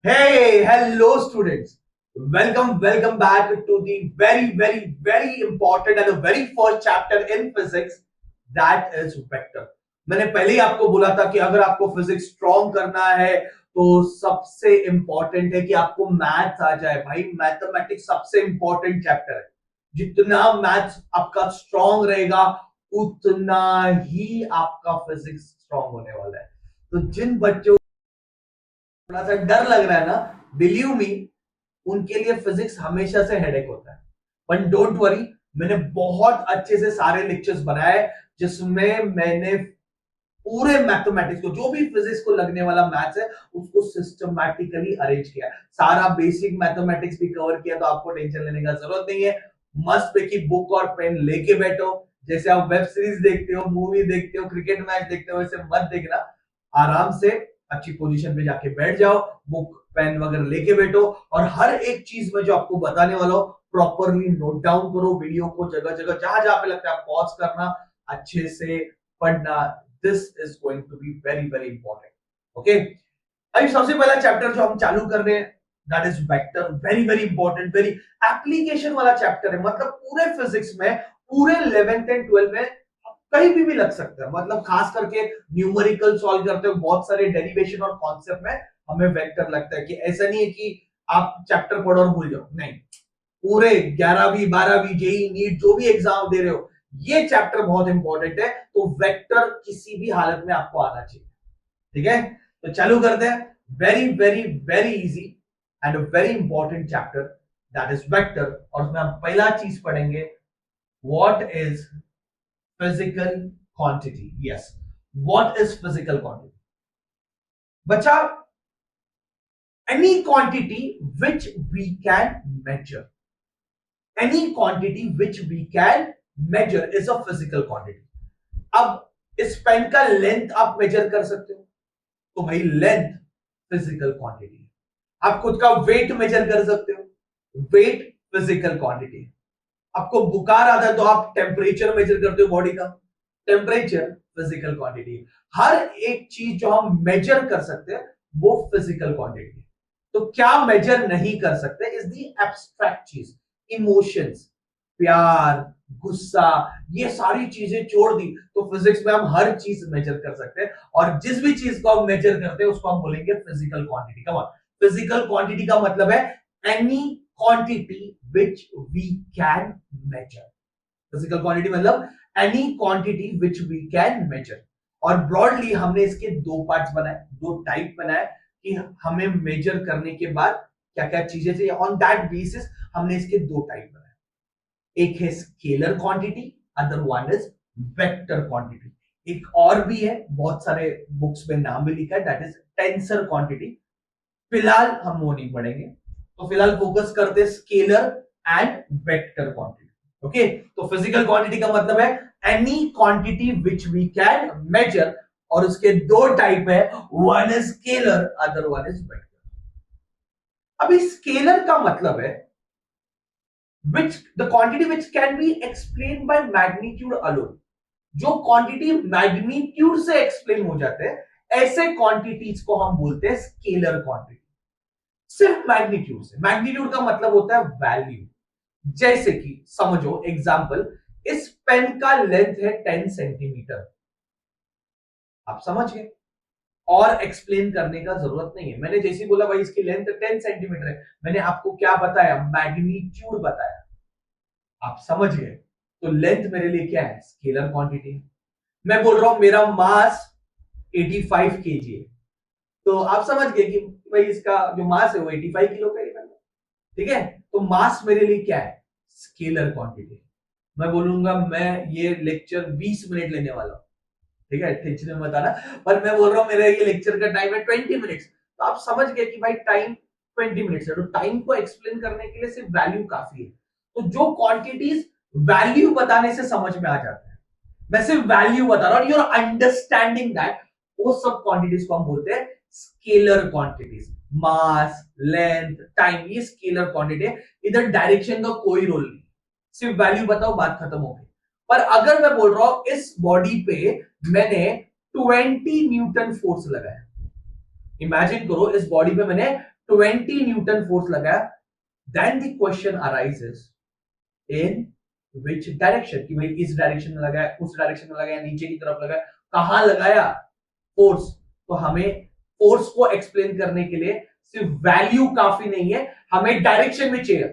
Hey, hello students. Welcome back to the very important and the very first chapter in physics, that is vector. मैंने पहले ही आपको बोला था कि अगर आपको फिजिक्स स्ट्रॉन्ग करना है तो सबसे इंपॉर्टेंट है कि आपको मैथ्स आ जाए। भाई मैथमेटिक्स सबसे इंपॉर्टेंट चैप्टर है। जितना मैथ्स आपका स्ट्रॉन्ग रहेगा उतना ही आपका फिजिक्स स्ट्रॉन्ग होने वाला है। तो जिन बच्चों थोड़ा सा डर लग रहा है ना, बिलीव मी, उनके लिए फिजिक्स हमेशा से हेडेक होता है। बट डोंट वरी, मैंने बहुत अच्छे से सारे लेक्चर्स बनाए जिसमें मैंने पूरे मैथमेटिक्स को, जो भी फिजिक्स को लगने वाला मैथ्स है, उसको सिस्टमैटिकली अरेंज किया। सारा बेसिक मैथमेटिक्स भी कवर किया, तो आपको टेंशन लेने का जरूरत नहीं है। मस्त पे की बुक और पेन लेके बैठो। जैसे आप वेब सीरीज देखते हो, मूवी देखते हो, क्रिकेट मैच देखते हो, वैसे मत देखना। आराम से अच्छी पोजीशन पे जाके बैठ जाओ, बुक पेन वगैरह लेके बैठो, और हर एक चीज में जो आपको बताने वाला हो प्रॉपरली नोट डाउन करो। वीडियो को जगह जगह जहां जहां पे लगता है पॉज करना, अच्छे से पढ़ना। This is going to be very important. Okay, अभी सबसे पहला चैप्टर जो हम चालू कर रहे हैं, that is vector. Very important, very application वाला चैप्टर है। मतलब पूरे फिजिक्स में, पूरे 11th एंड 12th में कहीं भी लग सकता है। मतलब खास करके न्यूमेरिकल सॉल्व करते हो, बहुत सारे डेरिवेशन और कॉन्सेप्ट में हमें वेक्टर लगता है। कि ऐसा नहीं है कि आप चैप्टर पढ़ो और भूल जाओ, नहीं। पूरे 11वीं 12वीं जेई नीट जो भी एग्जाम दे रहे हो, ये चैप्टर बहुत इंपॉर्टेंट है। तो वेक्टर किसी भी हालत में आपको आना चाहिए। ठीक है, तो चालू करते हैं। Very easy and very important chapter, that is vector. और उसमें हम पहला चीज पढ़ेंगे, what is physical quantity. Yes, what is physical quantity? बच्चा, any quantity which we can measure, any quantity which we can measure is a physical quantity. अब इस pen का लेंथ आप मेजर कर सकते हो, तो भाई लेंथ फिजिकल क्वांटिटी है। आप खुद का वेट मेजर कर सकते हो, वेट फिजिकल क्वांटिटी है। आपको बुखार आता है तो आप टेम्परेचर मेजर करते हो बॉडी का, टेम्परेचर फिजिकल क्वांटिटी है। हर एक चीज जो हम मेजर कर सकते हैं वो फिजिकल क्वांटिटी है। तो क्या मेजर नहीं कर सकते इज दी एब्स्ट्रैक्ट चीज, इमोशंस, प्यार, गुस्सा, ये सारी चीजें छोड़ दी तो फिजिक्स में हम हर चीज मेजर कर सकते हैं। और जिस भी चीज को हम मेजर करते हैं उसको हम बोलेंगे फिजिकल क्वांटिटी का। फिजिकल क्वांटिटी का मतलब है any quantity which we can measure. Physical quantity मतलब any quantity which we can measure. और ब्रॉडली हमने इसके दो पार्ट्स बनाए, दो टाइप बनाए कि हमें मेजर करने के बाद क्या क्या चीजें चाहिए। ऑन दैट बेसिस हमने इसके दो टाइप बनाए। एक है scalar quantity, other one is vector quantity. एक और भी है, बहुत सारे बुक्स में नाम भी लिखा है, दैट इज टेंसर क्वांटिटी। फिलहाल हम वो नहीं पढ़ेंगे, तो फिलहाल फोकस करते हैं scalar and vector quantity. Okay, तो फिजिकल क्वांटिटी का मतलब है any quantity which we can measure, और उसके दो टाइप है, one is scalar, other one is vector. अभी स्केलर का मतलब है which the quantity which can be explained by magnitude alone। जो क्वांटिटी मैग्नीट्यूड से एक्सप्लेन हो जाते हैं, ऐसे क्वांटिटीज को हम बोलते हैं स्केलर क्वांटिटी। सिर्फ मैग्नीट्यूड से। मैग्नीट्यूड का मतलब होता है वैल्यू। जैसे कि समझो एग्जांपल, इस पेन का लेंथ है 10 सेंटीमीटर। आप समझ गए, और एक्सप्लेन करने का जरूरत नहीं है। मैंने जैसे बोला भाई इसकी लेंथ 10 सेंटीमीटर है, मैंने आपको क्या बताया, मैग्नीट्यूड बताया। आप समझ गए, तो लेंथ मेरे लिए क्या है, स्केलर क्वांटिटी। मैं बोल रहा हूं मेरा मास 85 केजी है, तो आप समझ गए कि भाई इसका जो मास है वो 85 किलो का ही बनेगा। ठीक है, तो मास मेरे लिए क्या है, स्केलर क्वांटिटी। मैं बोलूंगा मैं ये लेक्चर 20 मिनट लेने वाला हूं, ठीक है, टेंशन में बताना। पर मैं बोल रहा हूं मेरा ये लेक्चर का टाइम है 20 मिनट्स, तो आप समझ गए कि भाई टाइम 20 मिनट्स है। तो टाइम को एक्सप्लेन करने के लिए सिर्फ वैल्यू काफी है। तो जो क्वांटिटीज वैल्यू बताने से समझ में आ जाता है, मैं सिर्फ वैल्यू बता रहा हूं, यूर अंडरस्टैंडिंग दैट, वो सब क्वांटिटीज को हम बोलते हैं स्केलर क्वांटिटीज। मास, लेंथ, टाइम, ये स्केलर क्वांटिटी है। इधर डायरेक्शन का कोई रोल नहीं, सिर्फ वैल्यू बताओ, बात खत्म हो गई। पर अगर मैं बोल रहा हूं इस बॉडी पे मैंने 20 न्यूटन फोर्स लगाया, इमेजिन करो इस बॉडी पे मैंने 20 न्यूटन फोर्स लगाया, then the question arises in which direction, कि भाई इस डायरेक्शन में लगाया, उस डायरेक्शन में लगाया, नीचे की तरफ लगाया, कहां लगाया फोर्स। तो हमें फोर्स को एक्सप्लेन करने के लिए सिर्फ वैल्यू काफी नहीं है, हमें डायरेक्शन भी चाहिए।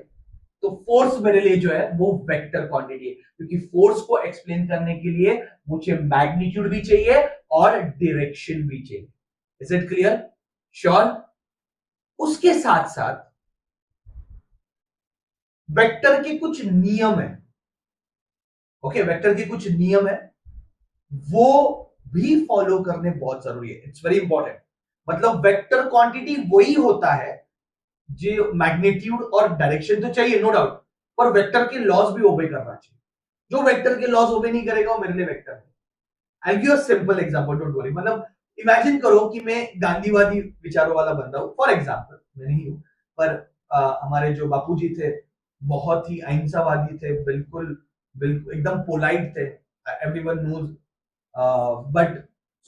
तो फोर्स मेरे लिए जो है वो वेक्टर क्वांटिटी है, क्योंकि फोर्स को एक्सप्लेन करने के लिए मुझे मैग्नीट्यूड भी चाहिए और डायरेक्शन भी चाहिए। Is it clear? श्योर। उसके साथ साथ वेक्टर के कुछ नियम है। ओके, वेक्टर के कुछ नियम है, वो भी फॉलो करने बहुत जरूरी है। It's very important. मतलब वेक्टर क्वांटिटी वही होता है जो मैग्नीट्यूड और डायरेक्शन तो चाहिए, नो डाउट, पर वेक्टर के लॉज भी ओबे करना चाहिए। जो वेक्टर के लॉज ओबे नहीं करेगा वो मेरे लिए वेक्टर है। I give a simple example, don't worry. मतलब इमेजिन करो कि मैं गांधीवादी विचारों वाला बंदा हूं, फॉर एग्जांपल, मैं नहीं हूं, पर हमारे जो बापूजी थे बहुत ही अहिंसावादी थे, बिल्कुल बिल्कुल एकदम पोलाइट थे, एवरीवन नोज। बट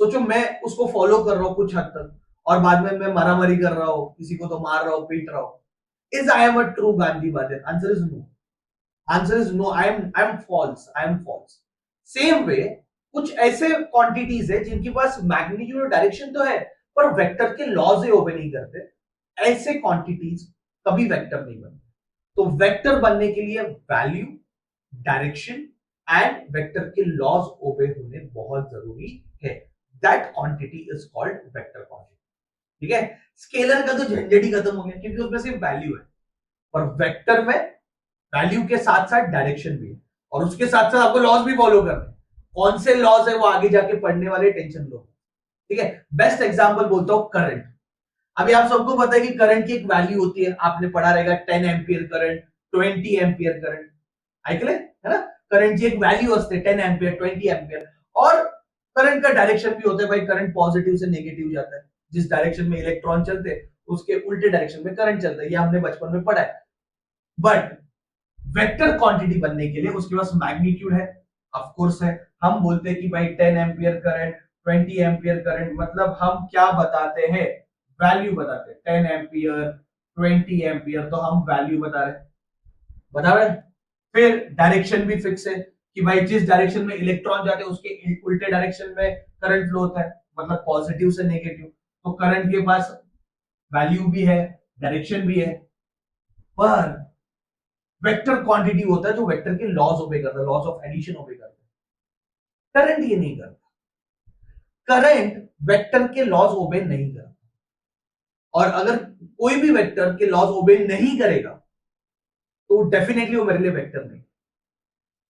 सोचो मैं उसको फॉलो कर रहा हूं कुछ हद तक, और बाद में मैं मारामारी कर रहा हूं, किसी को तो मार रहा हूं, पीट रहा हूं। Is I am a true गांधीवादी? Answer is no. Answer is no, I am false, I am false. Same way कुछ ऐसे क्वांटिटीज है जिनके पास मैग्नीट्यूड और डायरेक्शन तो है, पर वेक्टर के लॉज ही ओबे नहीं करते, ऐसे क्वांटिटीज कभी वेक्टर नहीं बनते। तो वेक्टर बनने के लिए वैल्यू, डायरेक्शन एंड वेक्टर के लॉज ओबे होने बहुत जरूरी है। That quantity is called vector quantity. ठीक है, स्केलर का तो झंझट ही खत्म हो गया, क्योंकि उसमें सिर्फ वैल्यू है, और वेक्टर में वैल्यू के साथ साथ डायरेक्शन भी है, और उसके साथ साथ आपको लॉज भी फॉलो करने हैं। कौन से लॉज है वो आगे जाके पढ़ने वाले, टेंशन लो। ठीक है, बेस्ट एग्जांपल बोलता हूं करंट। अभी आप सबको पता है कि करंट की एक वैल्यू होती है, आपने पढ़ा रहेगा 10 एम्पियर करंट, 20 एम्पियर करंट, ऐकले है ना? करंट की एक वैल्यू असते 10 एम्पियर, 20 एम्पियर। और करंट का डायरेक्शन भी होता है भाई, करंट पॉजिटिव से नेगेटिव जाता है, जिस डायरेक्शन में इलेक्ट्रॉन चलते हैं उसके उल्टे डायरेक्शन में करंट चलता है, ये हमने बचपन में पढ़ा है। बट वेक्टर क्वांटिटी बनने के लिए उसके पास मैग्नीट्यूड है, ऑफ कोर्स है। हम बोलते हैं कि भाई 10 एम्पियर करंट, 20 एम्पियर करंट, मतलब हम क्या बताते हैं, वैल्यू बताते हैं। 10 एम्पियर, 20 एम्पियर, तो हम वैल्यू बता रहे हैं। फिर डायरेक्शन भी फिक्स है कि भाई जिस डायरेक्शन में इलेक्ट्रॉन जाते हैं उसके उल्टे डायरेक्शन में करंट फ्लो होता है, मतलब पॉजिटिव से नेगेटिव। तो करंट के पास वैल्यू भी है, डायरेक्शन भी है, पर वेक्टर क्वांटिटी होता है जो वेक्टर के लॉज ओबे करता है, लॉज ऑफ एडिशन ओबे करता है। करंट ये नहीं करता, करंट वेक्टर के लॉज ओबे नहीं करता। और अगर कोई भी वेक्टर के लॉज ओबे नहीं करेगा तो डेफिनेटली वो मेरे लिए वेक्टर नहीं।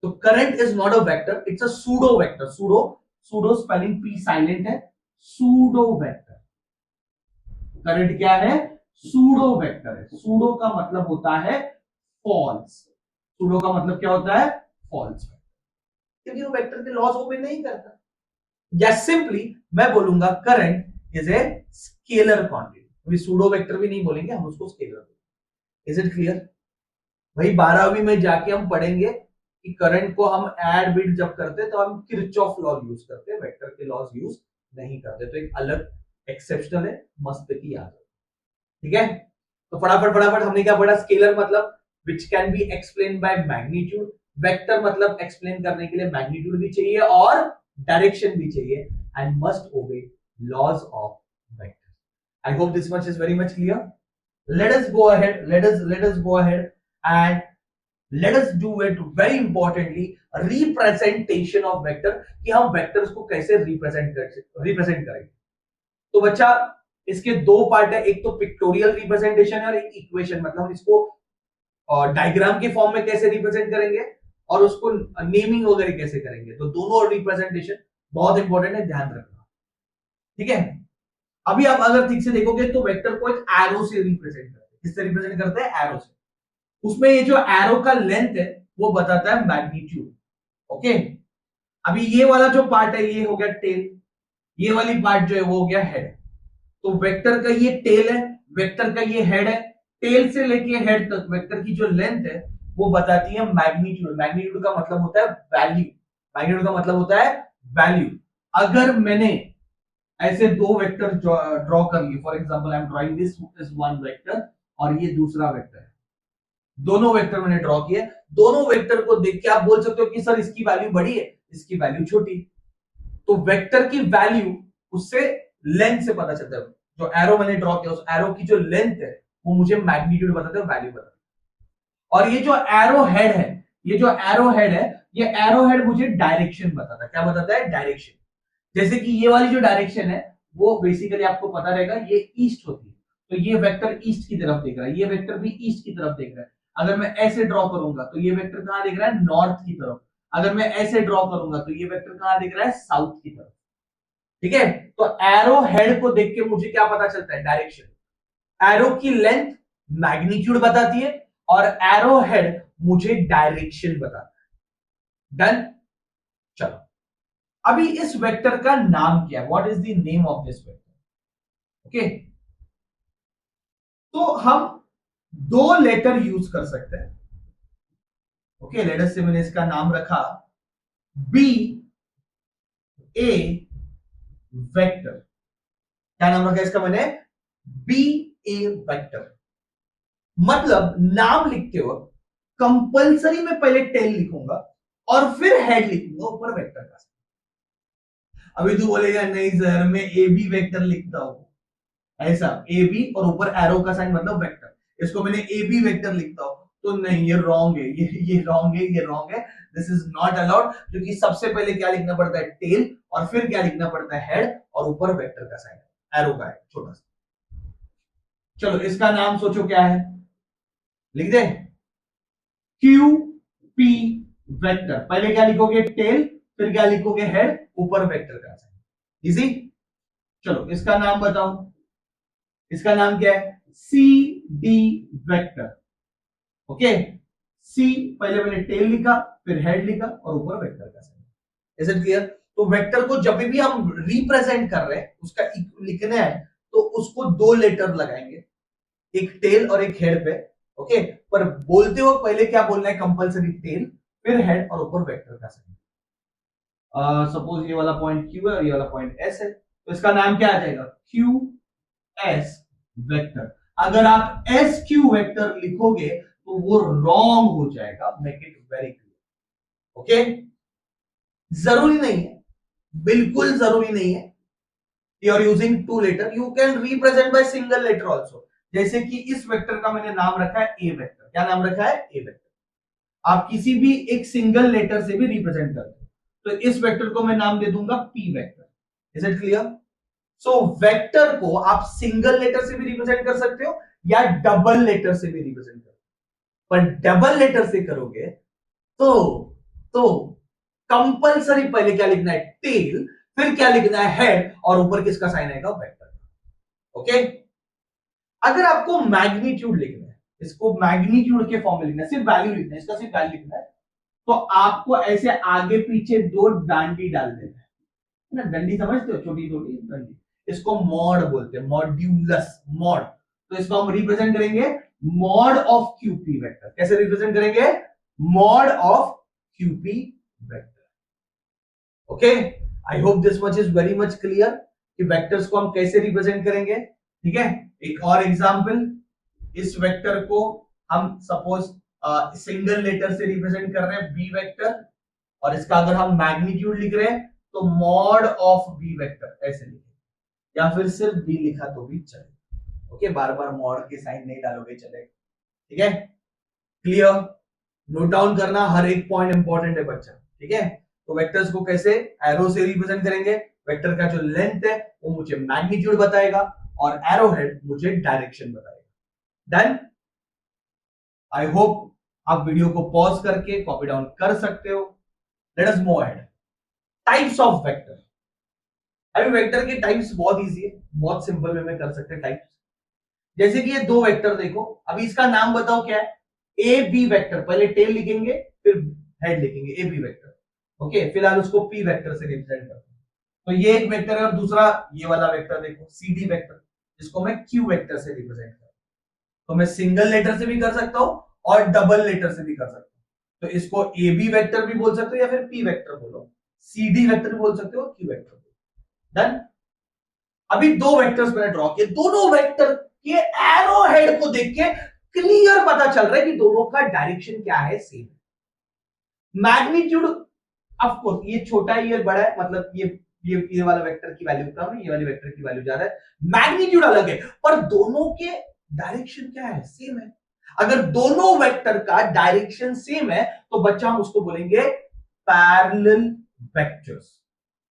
तो current is not a vector, it's a pseudo vector. Pseudo, pseudo spelling P silent है, सूडो वेक्टर। करंट क्या है? सूडो वेक्टर है। सूडो का मतलब होता है फॉल्स। सूडो का मतलब क्या होता है? फॉल्स, क्योंकि वो वेक्टर के लॉज ओबे नहीं करता। या सिंपली मैं बोलूंगा current is a scalar quantity. अभी सूडो वेक्टर भी नहीं बोलेंगे, हम उसको स्केलर। Is it clear? भाई 12वीं में जाके हम पढ़ेंगे कि करंट को हम ऐड बिट जब करते हैं तो हम किरचॉफ लॉ यूज करते हैं, वेक्टर के लॉज यूज नहीं करते। तो एक अलग एक्सेप्शनल है, मस्त की याद। ठीक है, तो फटाफट फटाफट हमने क्या पढ़ा? स्केलर मतलब which can be explain by magnitude, vector मतलब एक्सप्लेन करने के लिए मैग्नीट्यूड भी चाहिए और डायरेक्शन भी चाहिए, and must obey laws of vector. I hope this much is very much clear. let us go ahead, let us go ahead and let us do it very importantly, representation of vector, कि हम vectors को कैसे represent करेंगे। तो बच्चा इसके दो part है, एक तो पिक्टोरियल रिप्रेजेंटेशन है और एक इक्वेशन, मतलब हम इसको डायग्राम के फॉर्म में कैसे रिप्रेजेंट करेंगे और उसको नेमिंग वगैरह कैसे करेंगे। तो दोनों रिप्रेजेंटेशन बहुत इंपॉर्टेंट है, ध्यान रखना। ठीक है, अभी आप अगर ठीक से देखोगे तो वेक्टर को एक एरो से रिप्रेजेंट करते हैं। किससे रिप्रेजेंट करते हैं? एरो से। उसमें ये जो एरो का लेंथ है वो बताता है मैग्नीट्यूड। ओके, अभी ये वाला जो पार्ट है ये हो गया टेल, ये वाली पार्ट जो है वो हो गया हेड। तो वेक्टर का ये टेल है, वेक्टर का ये हेड है। टेल से लेके हेड तक वेक्टर की जो लेंथ है वो बताती है मैग्नीट्यूड। मैग्नीट्यूड का मतलब होता है वैल्यू। मैग्नीट्यूड का मतलब होता है वैल्यू। अगर मैंने ऐसे दो वेक्टर ड्रॉ कर लिए, for example I am drawing this is one vector और ये दूसरा वेक्टर है, दोनों वेक्टर मैंने ड्रॉ किए, दोनों वेक्टर को देख के आप बोल सकते हो कि सर इसकी वैल्यू बड़ी है, इसकी वैल्यू छोटी। तो वेक्टर की वैल्यू उससे लेंथ से पता चलता है, जो एरो मैंने ड्रॉ किया उस एरो की जो लेंथ है वो मुझे मैग्नीट्यूड बताता है, वैल्यू बताता है। और ये जो एरो हेड है, ये जो एरो हेड है, ये एरो हेड मुझे डायरेक्शन बताता है। क्या बताता है? डायरेक्शन। जैसे कि ये वाली जो डायरेक्शन है वो बेसिकली आपको पता रहेगा, ये ईस्ट होती है, तो ये वेक्टर ईस्ट की तरफ देख रहा है, ये वेक्टर भी ईस्ट की तरफ देख रहा है। अगर मैं ऐसे ड्रॉ करूंगा तो ये वेक्टर कहां देख रहा है? नॉर्थ की तरफ। अगर मैं ऐसे ड्रॉ करूंगा तो ये वेक्टर कहां देख रहा है? साउथ की तरफ। ठीक है, तो एरो हेड को देख के मुझे क्या पता चलता है? डायरेक्शन। एरो की लेंथ मैग्नीट्यूड बताती है और एरो हेड मुझे डायरेक्शन बताता है। डन। चलो, अभी इस वेक्टर का नाम क्या है? What is the name of this vector? Okay, तो हम दो लेटर यूज कर सकते हैं। ओके, लेट अस से मैंने इसका नाम रखा बी ए वेक्टर। क्या नाम रखा इसका मैंने? बी ए वेक्टर। मतलब नाम लिखते हो कंपलसरी में पहले टेल लिखूंगा और फिर हेड लिखूंगा ऊपर वेक्टर का। अभी तू बोलेगा नहीं सर मैं ए बी वेक्टर लिखता हूं, ऐसा ए बी और ऊपर एरो का साइन मतलब वेक्टर, इसको मैंने ए बी वेक्टर लिखता हूं, तो नहीं, ये रॉन्ग है, ये रॉन्ग है, ये रॉन्ग है, दिस इज नॉट अलाउड। क्योंकि सबसे पहले क्या लिखना पड़ता है? टेल, और फिर क्या लिखना पड़ता है? हेड, और ऊपर वेक्टर का साइन एरो का है छोटा सा। चलो इसका नाम सोचो क्या है, लिख दे क्यू पी वेक्टर। पहले क्या लिखोगे? टेल, फिर क्या लिखोगे? हेड, ऊपर वेक्टर का साइन। इजी। चलो इसका नाम बताओ, इसका नाम क्या है? C D vector. Okay, C पहले मैंने टेल लिखा, फिर हेड लिखा और ऊपर वेक्टर का साइन। Is it clear? तो वेक्टर को जब भी हम रिप्रेजेंट कर रहे हैं, उसका लिखना है तो उसको दो लेटर लगाएंगे, एक टेल और एक हेड पे। ओके, पर बोलते हो पहले क्या बोलना है? कंपलसरी टेल, फिर हेड और ऊपर वेक्टर का साइन। सपोज ये वाला पॉइंट क्यू है और ये वाला पॉइंट एस है, तो इसका नाम क्या आ जाएगा? Q S vector. अगर आप एस क्यू वेक्टर लिखोगे तो वो रॉन्ग हो जाएगा, make it very clear. Okay, जरूरी नहीं है, बिल्कुल जरूरी नहीं है you are using two letter, you can represent by single letter also. जैसे कि इस वेक्टर का मैंने नाम रखा है ए वेक्टर। क्या नाम रखा है? ए वेक्टर। आप किसी भी एक सिंगल लेटर से भी रिप्रेजेंट करते हो, तो इस वेक्टर को मैं नाम दे दूंगा P vector. Is it clear? So vector को आप सिंगल लेटर से भी रिप्रेजेंट कर सकते हो या डबल लेटर से भी रिप्रेजेंट कर, पर डबल लेटर से करोगे तो तो कंपलसरी पहले क्या लिखना है? टेल, फिर क्या लिखना है? हेड, और ऊपर किसका साइन आएगा? वेक्टर। ओके, अगर आपको मैग्नीट्यूड लिखना है, इसको मैग्नीट्यूड के फॉर्म में लिखना है, सिर्फ वैल्यू लिखना है, इसका सिर्फ वैल्यू लिखना है, तो आपको ऐसे आगे पीछे दो डांडी डाल देना है ना। डंडी समझते हो? छोटी छोटी डंडी, इसको मॉड बोलते हैं, मॉड्यूलस, मॉड। तो इसको हम रिप्रेजेंट करेंगे मॉड ऑफ क्यूपी वेक्टर। कैसे रिप्रेजेंट करेंगे? Mod of QP vector. Okay, I hope this much is very much clear कि वेक्टर्स को हम कैसे रिप्रेजेंट करेंगे। ठीक है, एक और एग्जांपल, इस वेक्टर को हम सपोज सिंगल लेटर से रिप्रेजेंट कर रहे हैं बी वेक्टर, और इसका अगर हम मैग्नीट्यूड लिख रहे हैं तो मॉड ऑफ बी वेक्टर ऐसे लिखे, या फिर सिर्फ बी लिखा तो भी चले। ओके, बार बार मॉड के साइन नहीं डालोगे चले। ठीक है, क्लियर? नोट डाउन करना, हर एक पॉइंट इंपॉर्टेंट है बच्चा। ठीक है, तो वेक्टर्स को कैसे एरो से रिप्रेजेंट करेंगे? वेक्टर का जो लेंथ है वो मुझे मैग्नीट्यूड बताएगा और एरो हेड मुझे डायरेक्शन बताएगा। डन। आई होप आप वीडियो को पॉज करके कॉपी डाउन कर सकते हो। Let us move ahead. Types of vector. अभी वेक्टर के टाइप्स बहुत इजी है, बहुत सिंपल वे में कर सकते हैं टाइप्स। जैसे कि ये दो वेक्टर देखो, अभी इसका नाम बताओ क्या है? A B vector. पहले टेल लिखेंगे फिर हेड लिखेंगे, ए बी वेक्टर। ओके, फिलहाल उसको पी वेक्टर से रिप्रेजेंट करते हैं। तो ये एक वेक्टर है और दूसरा ये वाला वेक्टर देखो सी डी वेक्टर, जिसको मैं क्यू वेक्टर से रिप्रेजेंट करता हूं। तो मैं सिंगल लेटर से भी कर सकता हूं और डबल लेटर से भी कर सकता हूं। तो इसको ए बी वेक्टर भी बोल सकते हो या फिर पी वेक्टर बोलो, सी डी वेक्टर बोल सकते हो, क्यू वेक्टर बोलो। डन। अभी दो वेक्टर्स मैंने ड्रॉ किए, दोनों वेक्टर के एरो हेड को देख के क्लियर पता चल रहा है कि दोनों का डायरेक्शन क्या है, सेम। मैग्नीट्यूड ऑफ कोर्स ये छोटा है, ये बड़ा है, मतलब ये वाला वेक्टर की वैल्यू कम है, ये वाली वेक्टर की वैल्यू ज्यादा है, मैग्नीट्यूड अलग है, पर दोनों के डायरेक्शन क्या है, सेम है। अगर दोनों वेक्टर का डायरेक्शन सेम है तो बच्चा हम उसको बोलेंगे पैरेलल वेक्टर्स।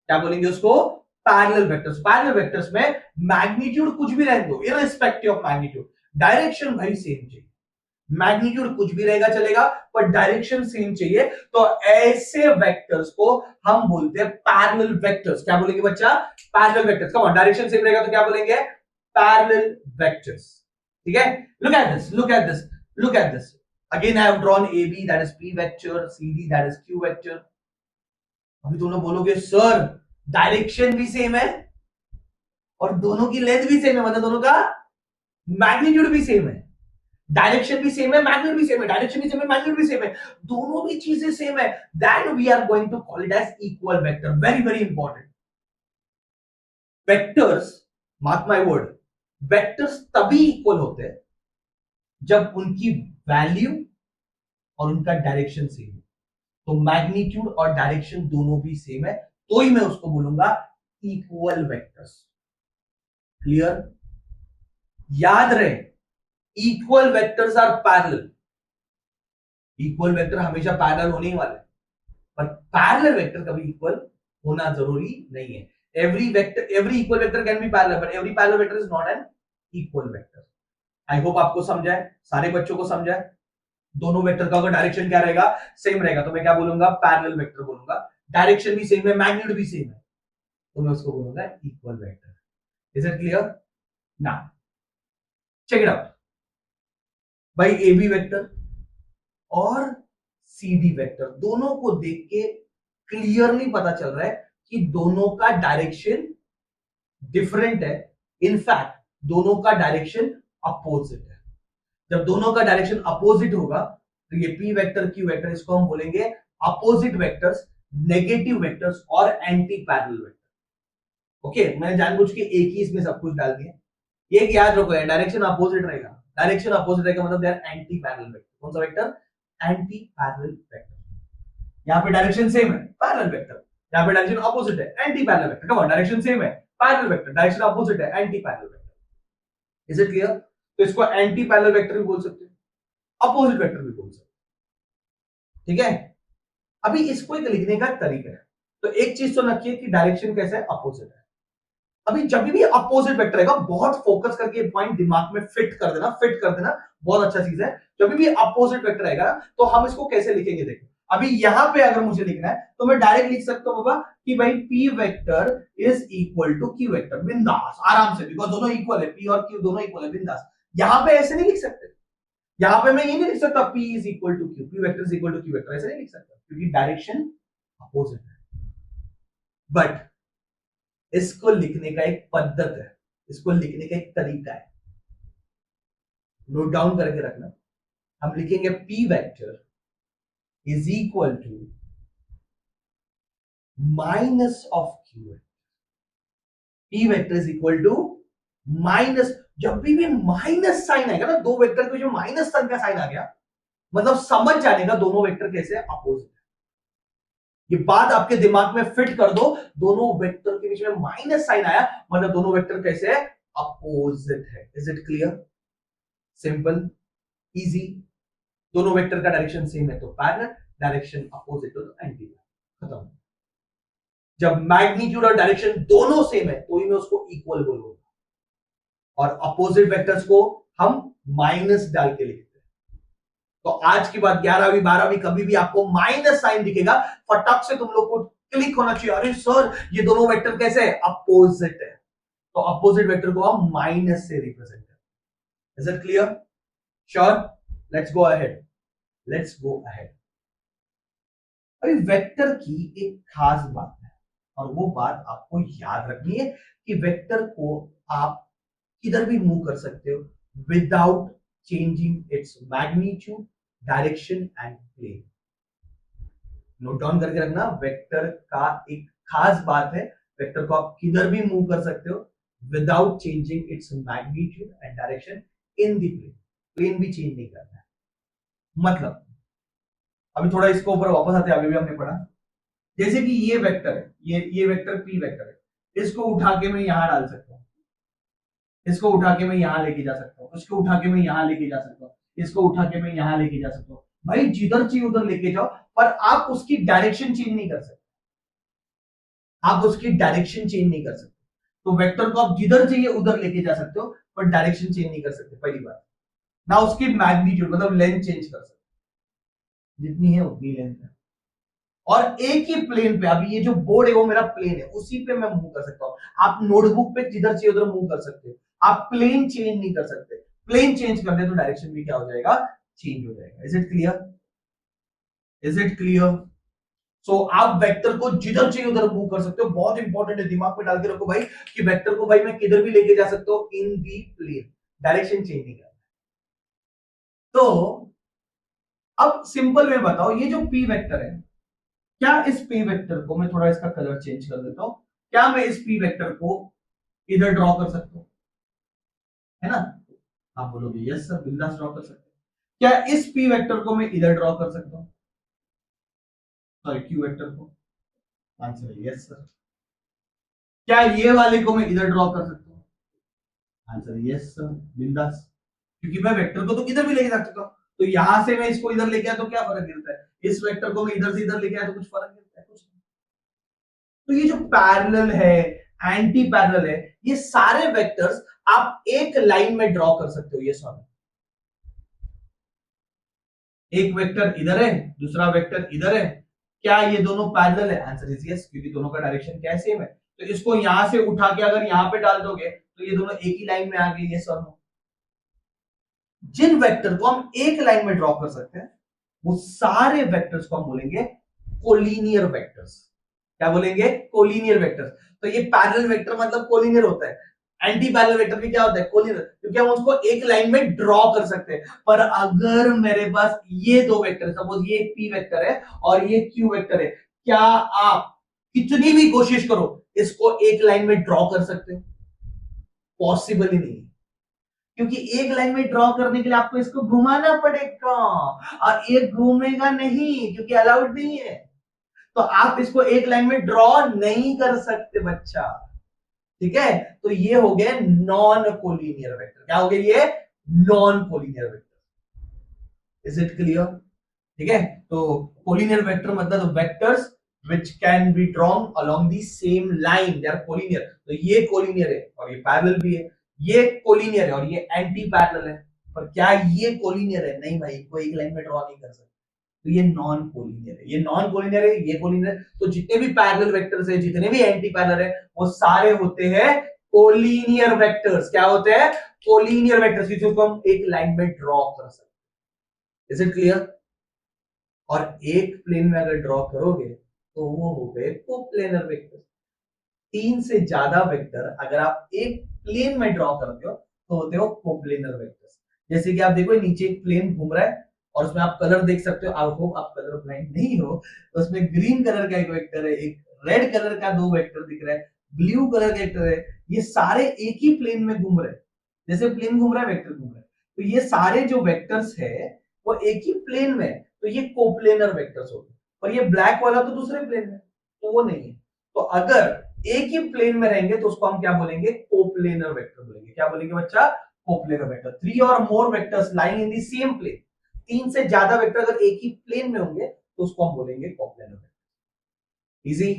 क्या बोलेंगे उसको, पैरेलल वेक्टर्स। पैरेलल वेक्टर्स में मैग्नीट्यूड कुछ भी रहने दो, इररिस्पेक्टिव ऑफ मैग्नीट्यूड, डायरेक्शन भाई सेम चाहिए। मैग्नीट्यूड कुछ भी रहेगा चलेगा, पर डायरेक्शन सेम चाहिए। तो ऐसे वेक्टर्स को हम बोलते हैं पैरेलल वेक्टर्स। क्या बोलेंगे बच्चा, parallel vectors. Come on, direction same रहेगा तो क्या बोलेंगे, पैरेलल वेक्टर्स। ठीक है, look at this, look at this, look at this. Again I have drawn AB, that is P vector, CD that is Q vector. अभी दोनों बोलोगे sir direction भी सेम है और दोनों की लेंथ भी सेम है, मतलब दोनों का मैग्नीट्यूड भी सेम है, डायरेक्शन भी सेम है, मैग्नीट्यूड भी सेम है, डायरेक्शन भी सेम है, मैग्नीट्यूड भी सेम है, दोनों भी चीजें सेम है, then we are going to call it as equal vector. Very very important. Vectors, mark my word, vectors तभी इक्वल होते हैं जब उनकी वैल्यू और उनका डायरेक्शन सेम है। तो मैग्नीट्यूड और डायरेक्शन दोनों भी सेम है, तो ही मैं उसको बोलूंगा इक्वल वेक्टर्स। क्लियर, याद रहे, equal vectors are parallel. Equal vector हमेशा पैरेलल होने ही वाले, पर पैरेलल वेक्टर कभी इक्वल होना जरूरी नहीं है। Every vector, every equal vector can be parallel, but every parallel vector is not an equal vector. I hope आपको समझा है, सारे बच्चों को समझा है। दोनों वेक्टर का अगर डायरेक्शन क्या रहेगा, सेम रहेगा, तो मैं क्या बोलूंगा, पैरेलल वेक्टर बोलूंगा। डायरेक्शन भी सेम है, मैग्नीट्यूड भी सेम है, तो मैं उसको बोलूंगा equal vector. Is it clear? Now check it out भाई, AB वेक्टर और CD वेक्टर दोनों को देख के क्लियरली पता चल रहा है कि दोनों का डायरेक्शन डिफरेंट है। इनफैक्ट दोनों का डायरेक्शन अपोजिट है। जब दोनों का डायरेक्शन अपोजिट होगा तो ये P वेक्टर, Q वेक्टर, इसको हम बोलेंगे अपोजिट वेक्टर्स, नेगेटिव वेक्टर्स और एंटी पैरेलल वेक्टर। ओके, मैंने जानबूझ के एक ही इसमें सब कुछ डाल दिया। एक याद रखो, डायरेक्शन अपोजिट रहेगा, डायरेक्शन अपोजिट रहेगा मतलब they are anti parallel vector. कौन सा वेक्टर, एंटी पैरेलल वेक्टर। यहां पे डायरेक्शन सेम है, पैरेलल वेक्टर। यहां पे डायरेक्शन अपोजिट है, anti parallel vector. Come on, direction same है, पैरेलल वेक्टर, डायरेक्शन अपोजिट है, anti parallel vector. Is it clear? तो इसको एंटी पैरेलल वेक्टर भी बोल सकते हैं, अपोजिट वेक्टर भी बोल सकते हैं। ठीक है, अभी इसको एक लिखने का तरीका है। तो एक चीज तो रखिए कि डायरेक्शन कैसे है, अपोजिट है। अभी जब भी अपोजिट वेक्टर रहेगा, बहुत फोकस करके पॉइंट दिमाग में फिट कर देना, फिट कर देना, बहुत अच्छा चीज है। जब भी अपोजिट वेक्टर रहेगा तो हम इसको कैसे लिखेंगे, देखो। अभी यहां पे अगर मुझे लिखना है तो मैं डायरेक्ट लिख सकता हूं बाबा कि भाई P vector is equal to Q vector, बिंदास आराम से, बिकॉज दोनों इक्वल है, P और Q दोनों इक्वल है, बिंदास। यहां पे ऐसे नहीं लिख सकते, यहां पे मैं ये नहीं लिख सकता P is equal to Q, P vector is equal to Q vector, ऐसे नहीं लिख सकता क्योंकि डायरेक्शन अपोजिट है। बट इसको लिखने का एक पद्धत है, इसको लिखने का एक तरीका है, नोट डाउन करके रखना। हम लिखेंगे P vector is equal to minus of Q vector. P vector is equal to minus, जब भी माइनस साइन आएगा ना, दो वेक्टर के जो माइनस साइन का साइन आ गया, मतलब समझ जाने का दोनों वेक्टर कैसे अपोजिट है। ये बात आपके दिमाग में फिट कर दो, दोनों वेक्टर के बीच में माइनस साइन आया मतलब दोनों वेक्टर कैसे है, अपोजिट है। Is it clear? Simple, easy. दोनों वेक्टर का डायरेक्शन सेम है तो पैरेलल, डायरेक्शन अपोजिट हो तो एंटी पैरेलल, खत्म। जब मैग्नीट्यूड और डायरेक्शन दोनों सेम है तो ही मैं उसको इक्वल बोलूंगा, और अपोजिट वेक्टर्स को हम माइनस डाल के लिखते हैं। तो आज की बात 11वीं 12वीं कभी भी आपको माइनस साइन दिखेगा, फटाक से तुम लोग को क्लिक होना चाहिए, अरे सर ये दोनों वेक्टर कैसे है, अपोजिट है। तो अपोजिट वेक्टर को हम माइनस से रिप्रेजेंट करते हैं। Is it clear? Sure? Let's go ahead, let's go ahead. अभी वेक्टर की एक खास बात है, और वो बात आपको याद रखनी है कि वेक्टर को आप किधर भी मूव कर सकते हो without changing its magnitude, direction and plane. Note down करके रखना, वेक्टर का एक खास बात है, वेक्टर को आप किधर भी मूव कर सकते हो without changing its magnitude and direction in the plane. Plane भी चेंज नहीं करना है। मतलब अभी थोड़ा इसको ऊपर वापस आते हैं, अभी भी हमने पढ़ा जैसे कि ये वेक्टर है, ये वेक्टर पी वेक्टर है, इसको उठा के मैं यहां डाल सकता हूं, इसको उठा के मैं यहां लेके जा सकता हूं, इसको उठा के मैं यहां लेके जा सकता हूं, इसको उठा के मैं यहां लेके जा सकता हूं। भाई जिधर चाहिए उधर लेके जाओ, पर आप उसकी डायरेक्शन चेंज नहीं कर सकते, आप उसकी डायरेक्शन चेंज नहीं कर सकते। तो वेक्टर को आप जिधर चाहिए उधर लेके जा सकते हो, पर डायरेक्शन चेंज नहीं कर सकते, पहली बात। ना उसकी मैग्नीट्यूड मतलब लेंथ चेंज कर सकते, जितनी है उतनी लेंथ है। और एक ही प्लेन पे, अभी ये जो बोर्ड है वो मेरा प्लेन है, उसी पे मैं मूव कर सकता हूं। आप नोटबुक पे जिधर चाहिए उधर मूव कर सकते हो, आप प्लेन चेंज नहीं कर सकते। प्लेन चेंज कर दे तो डायरेक्शन भी क्या हो जाएगा, चेंज हो जाएगा। Is it clear? Is it clear? So आप वेक्टर को जिधर चाहिए उधर मूव कर सकते हो। बहुत इंपॉर्टेंट है, दिमाग में डाल के रखो भाई कि वेक्टर को भाई मैं किधर भी लेके जा सकता हूं इन दी प्लेन, डायरेक्शन चेंज नहीं करना। तो अब सिंपल में बताओ, ये जो पी वेक्टर है, क्या इस पी वेक्टर को, मैं थोड़ा इसका कलर चेंज कर देता हूं, क्या मैं इस पी वेक्टर को इधर ड्रॉ कर सकता हूं? है ना? आप बोलोगे यस सर, बिंदास ड्रॉ कर सकते हैं। क्या इस पी वेक्टर को मैं इधर ड्रॉ कर सकता हूं, सॉरी क्यू वेक्टर को? आंसर है यस सर। क्या ये वाले को मैं इधर ड्रॉ कर सकता हूं? आंसर है यस सर, बिंदास। क्योंकि मैं वेक्टर को तो किधर भी लेके जा सकता हूं। तो यहां से मैं इसको इधर लेके आया तो क्या फर्क गिरता है, इस वेक्टर को मैं इधर से इधर लेके आया तो कुछ फर्क गिरता है? कुछ नहीं। तो ये जो पैरेलल है, एंटी पैरेलल है, ये सारे वेक्टर्स आप एक लाइन में ड्रॉ कर सकते हो। ये सॉरी, एक वेक्टर इधर है, दूसरा वेक्टर इधर है, क्या ये दोनों पैरेलल है? आंसर इज यस, क्योंकि दोनों का डायरेक्शन क्या है, सेम है। तो इसको यहां से उठा के अगर यहां पे डाल दोगे तो ये दोनों एक ही लाइन में आ गए। ये सॉरी, जिन वेक्टर को हम एक लाइन में ड्रॉ कर सकते हैं वो सारे वेक्टर्स को हम बोलेंगे कोलिनियर वेक्टर्स। क्या बोलेंगे? Collinear vectors. तो ये पैरेलल वेक्टर मतलब कोलिनियर होता है, एंटी पैरेलल वेक्टर भी क्या होता है, कोलिनियर, क्योंकि हम उसको एक लाइन में ड्रॉ कर सकते हैं। पर अगर मेरे पास ये दो वेक्टर, सपोज ये एक पी वेक्टर है और ये क्यू वेक्टर है, क्या आप कितनी भी कोशिश करो इसको एक लाइन में ड्रॉ कर सकते हो? पॉसिबल ही नहीं, क्योंकि एक लाइन में ड्रॉ करने के लिए आपको इसको घुमाना पड़ेगा, और एक घूमेगा नहीं क्योंकि अलाउड नहीं है। तो आप इसको एक लाइन में ड्रॉ नहीं कर सकते बच्चा, ठीक है? तो ये हो गए नॉन कोलिनियर वेक्टर। क्या हो गए ये? Non collinear vector. Is it clear? ठीक है? तो कोलिनियर वेक्टर मतलब vectors which can be drawn along the same line, they are collinear। तो ये कोलिनियर है और ये पैरेलल भी है, ये कोलिनियर है और ये एंटी पैरेलल है। पर क्या ये कोलिनियर है? नहीं भाई, कोई एक लाइन में ड्रॉ नहीं कर सकते। तो ये नॉन कोलिनियर है, ये नॉन कोलिनियर है, ये कोलिनियर है। तो जितने भी पैरेलल वेक्टर्स है, जितने भी एंटी पैरेलल है, वो सारे होते हैं कोलिनियर वेक्टर्स। क्या होते हैं? कोलिनियर वेक्टर्स, जिसको हम एक लाइन में ड्रॉ कर सकते हैं। Is it clear? और एक प्लेन में अगर ड्रॉ करोगे तो वो हो गए कोप्लेनर वेक्टर। तीन से ज्यादा वेक्टर अगर आप एक प्लेन में ड्रॉ करते हो तो होते हो कोप्लेनर वेक्टर्स। जैसे कि आप देखो नीचे एक प्लेन घूम रहा है और उसमें आप कलर देख सकते हो। आई होप आप कलर ब्लाइंड नहीं हो। तो उसमें ग्रीन कलर का एक वेक्टर है, एक रेड कलर का दो वेक्टर दिख रहा है, ब्लू कलर का वेक्टर है। ये सारे एक ही प्लेन में घूम रहे हैं। जैसे प्लेन घूम रहा है, वेक्टर घूम रहा है, तो ये सारे जो वेक्टर्स है वो एक ही प्लेन में, तो ये कोप्लेनर वेक्टर्स होते हैं। और ये ब्लैक वाला तो दूसरे प्लेन में, तो वो नहीं है। तो अगर एक ही प्लेन में रहेंगे तो उसको हम क्या बोलेंगे? कोप्लेनर वेक्टर बोलेंगे। क्या बोलेंगे बच्चा? Coplanar vector. थ्री और more vectors lying in the same plane, तीन से ज्यादा वेक्टर अगर एक ही प्लेन में होंगे तो उसको हम बोलेंगे कोप्लेनर वेक्टर। इजी?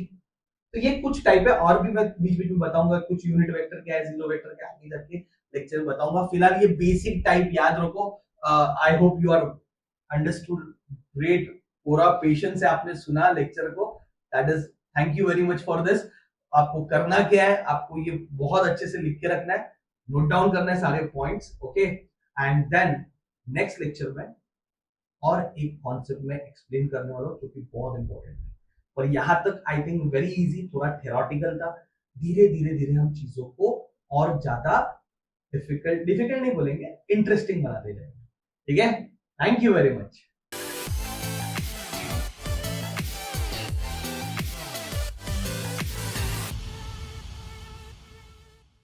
तो ये कुछ टाइप है, और भी मैं बीच बीच में बताऊंगा कुछ यूनिट वेक्टर क्या है, जीरो वेक्टर क्या है, आगे जाके लेक्चर में बताऊंगा। फिलहाल ये बेसिक टाइप याद रखो। I hope you are understood. Great, पूरा पेशेंस से आपने सुना लेक्चर को, that is thank you very much for this. आपको करना क्या है, आपको ये बहुत अच्छे से लिख के रखना है, नोट डाउन करना है सारे points, okay? And then next lecture में और एक कॉन्सेप्ट में एक्सप्लेन करने वाला हूं जो कि बहुत इंपॉर्टेंट है। और यहां तक आई थिंक वेरी इजी, थोड़ा थेरोटिकल था। धीरे धीरे धीरे हम चीजों को और ज्यादा डिफिकल्ट नहीं बोलेंगे, इंटरेस्टिंग बनाते जाएंगे। ठीक है? Thank you very much.